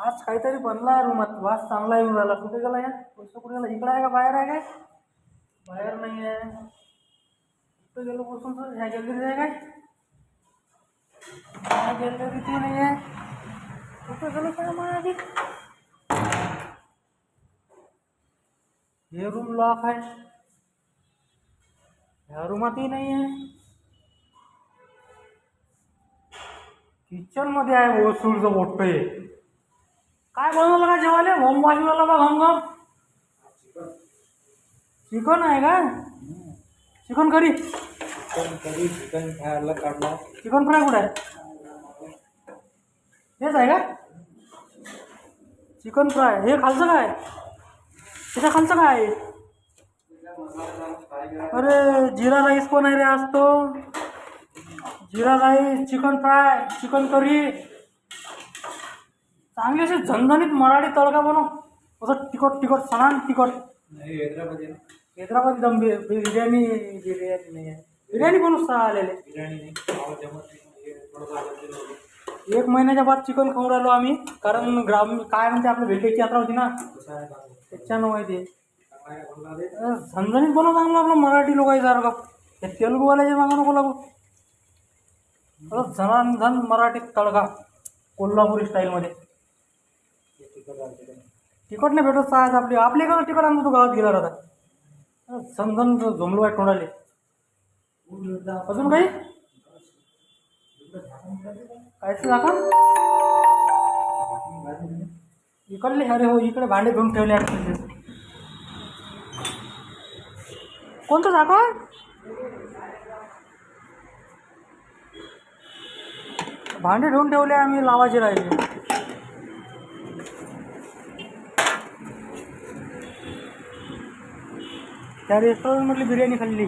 आज काहीतरी बनला आहे रूमात, वास चांगला येऊन राहिला. कुठे गेला या पैसा? कुठे गेला? इकडे आहे का बाहेर आहे काय? बाहेर नाही आहे. कुठे गेलो बसून? तर ह्या गॅलरीत आहे काय? ह्या गॅलरीत नाही आहे. कुठे गेलो काय माझी? हे रूम लॉक आहे. ह्या रूमातही नाही आहे. किचन मध्ये आहे. वसूलचं मोठं आहे. काय बनवलं का जेवायला? होम वाजवला बा घम घम. चिकन आहे का? Chicken curry. चिकन खायला काढला. चिकन फ्राय कुठे आहे? हेच आहे का? Chicken fry. हे खालचं काय? त्याच्या खालचं काय आहे? अरे जिरा राईस पण आहे रे आज तो. Jeera rice, chicken fry, chicken curry. चांगली असे झणझणीत मराठी तडका बनव. असं तिखट तिखट सणान तिखट. हैदराबादी दम बिर्याणी. बिर्याणी नाही आहे. बिर्याणी बनवून आलेले. एक महिन्याच्या बाद चिकन खाऊन राहिलो आम्ही. कारण काय म्हणते आपल्या भेटेची यात्रा होती ना, त्याच्यानं माहिती. झणझणीत बनव चांगलं आपलं मराठी लोकांसारखं. हे तेलुगूवाल्याचे मागा नको लागू. झण झण मराठी तडका कोल्हापुरी स्टाईलमध्ये. तिखट नाही भेटत साहेब. आपले का तिखट आणतो तो गावात गेला आता. झणझण झोमलो आहे तोंडाले. अजून काही कायचं दाखव. इकडले अरे हो, इकडे भांडे धुवून ठेवले आहेत. कोणतं दाखव? भांडे धुवून ठेवले आम्ही, लावायचे राहिले. त्या रेस्टॉरंटमधली बिर्याणी खाल्ली.